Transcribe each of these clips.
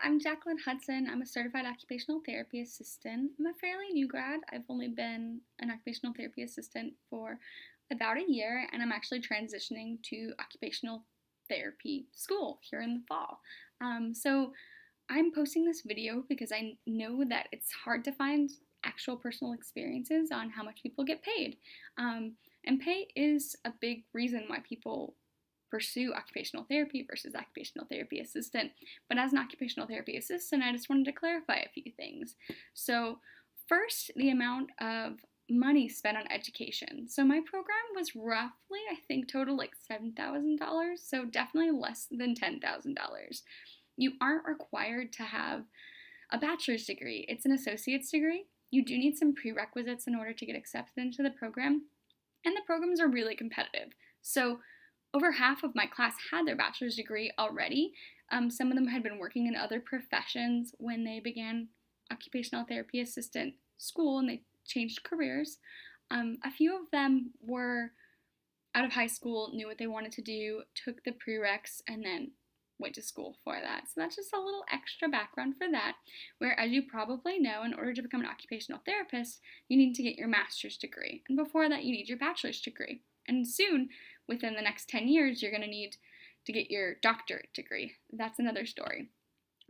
I'm Jacqueline Hudson. I'm a certified occupational therapy assistant. I'm a fairly new grad. I've only been an occupational therapy assistant for about a year, and I'm actually transitioning to occupational therapy school here in the fall. So I'm posting this video because I know that it's hard to find actual personal experiences on how much people get paid. And pay is a big reason why people pursue occupational therapy versus occupational therapy assistant. But as an occupational therapy assistant, I just wanted to clarify a few things. So first, the amount of money spent on education. So my program was roughly, I think, total like $7,000, so definitely less than $10,000. You aren't required to have a bachelor's degree. It's an associate's degree. You do need some prerequisites in order to get accepted into the program, and the programs are really competitive. So over half of my class had their bachelor's degree already. Some of them had been working in other professions when they began occupational therapy assistant school and they changed careers. A few of them were out of high school, knew what they wanted to do, took the prereqs, and then went to school for that. So that's just a little extra background for that, where, as you probably know, in order to become an occupational therapist, you need to get your master's degree. And before that, you need your bachelor's degree. And soon, within the next 10 years, you're going to need to get your doctorate degree. That's another story.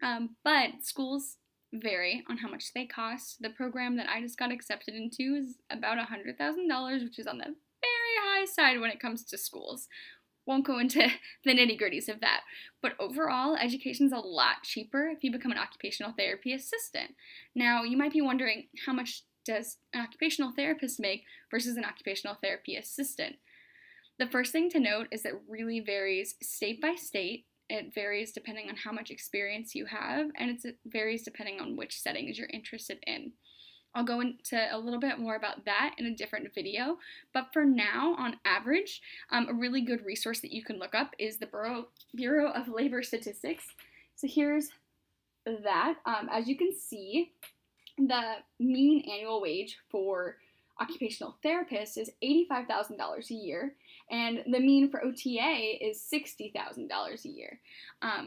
But schools vary on how much they cost. The program that I just got accepted into is about $100,000, which is on the very high side when it comes to schools. Won't go into the nitty-gritties of that. But overall, education's a lot cheaper if you become an occupational therapy assistant. Now, you might be wondering, how much does an occupational therapist make versus an occupational therapy assistant? The first thing to note is that it really varies state by state. It varies depending on how much experience you have, and it varies depending on which settings you're interested in. I'll go into a little bit more about that in a different video, but for now, on average, a really good resource that you can look up is the Bureau of Labor Statistics. So here's that. As you can see, the mean annual wage for occupational therapists is $85,000 a year, and the mean for OTA is $60,000 a year.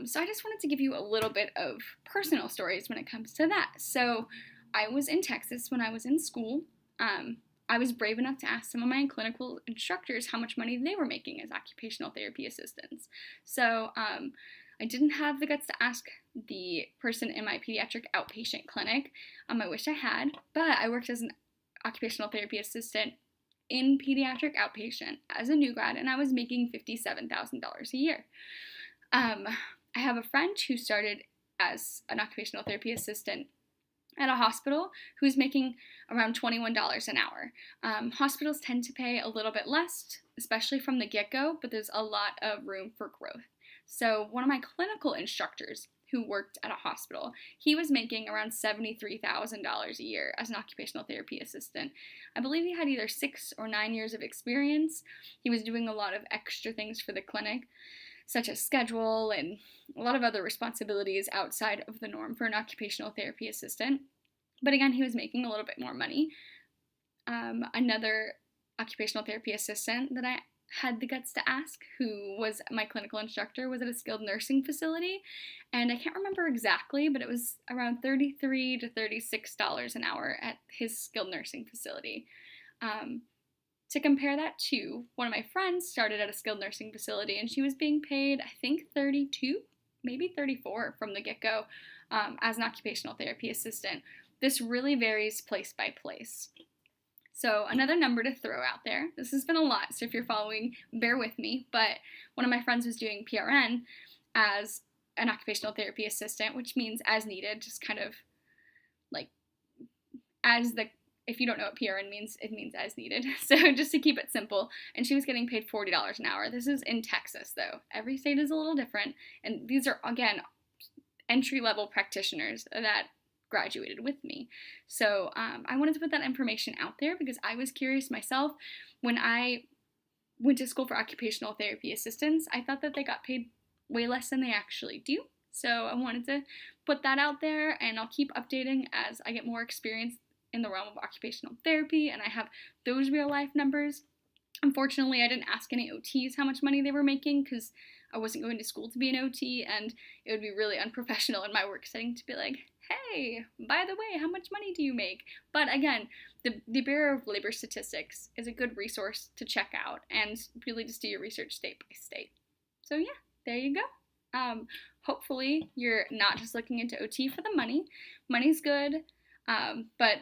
So I just wanted to give you a little bit of personal stories when it comes to that. So I was in Texas when I was in school. I was brave enough to ask some of my clinical instructors how much money they were making as occupational therapy assistants. So I didn't have the guts to ask the person in my pediatric outpatient clinic. I wish I had, but I worked as an occupational therapy assistant in pediatric outpatient as a new grad, and I was making $57,000 a year. I have a friend who started as an occupational therapy assistant at a hospital who's making around $21 an hour. Hospitals tend to pay a little bit less, especially from the get-go, but there's a lot of room for growth. So one of my clinical instructors who worked at a hospital, he was making around $73,000 a year as an occupational therapy assistant. I believe he had either 6 or 9 years of experience. He was doing a lot of extra things for the clinic, such as schedule and a lot of other responsibilities outside of the norm for an occupational therapy assistant. But again, he was making a little bit more money. Another occupational therapy assistant that I had the guts to ask, who was my clinical instructor, was at a skilled nursing facility, and I can't remember exactly, but it was around $33 to $36 an hour at his skilled nursing facility. To compare that to, one of my friends started at a skilled nursing facility, and she was being paid, I think, $32, maybe $34 from the get-go as an occupational therapy assistant. This really varies place by place. So another number to throw out there, this has been a lot, so if you're following, bear with me, but one of my friends was doing PRN as an occupational therapy assistant, which means as needed, just kind of like if you don't know what PRN means, it means as needed. So just to keep it simple, and she was getting paid $40 an hour. This is in Texas, though. Every state is a little different, and these are, again, entry-level practitioners that graduated with me. So I wanted to put that information out there because I was curious myself. When I went to school for occupational therapy assistants, I thought that they got paid way less than they actually do. So I wanted to put that out there, and I'll keep updating as I get more experience in the realm of occupational therapy and I have those real life numbers. Unfortunately, I didn't ask any OTs how much money they were making because I wasn't going to school to be an OT, and it would be really unprofessional in my work setting to be like, hey, by the way, how much money do you make? But again, the Bureau of Labor Statistics is a good resource to check out and really just do your research state by state. So yeah, there you go. Hopefully you're not just looking into OT for the money. Money's good, but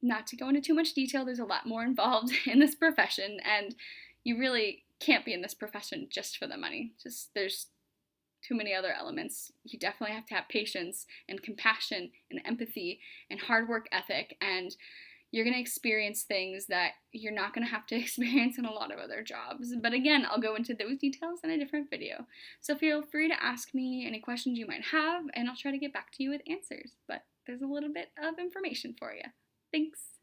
not to go into too much detail, there's a lot more involved in this profession, and you really can't be in this profession just for the money. Just there's too many other elements. You definitely have to have patience and compassion and empathy and hard work ethic, and you're going to experience things that you're not going to have to experience in a lot of other jobs. But again, I'll go into those details in a different video. So feel free to ask me any questions you might have, and I'll try to get back to you with answers. But there's a little bit of information for you. Thanks.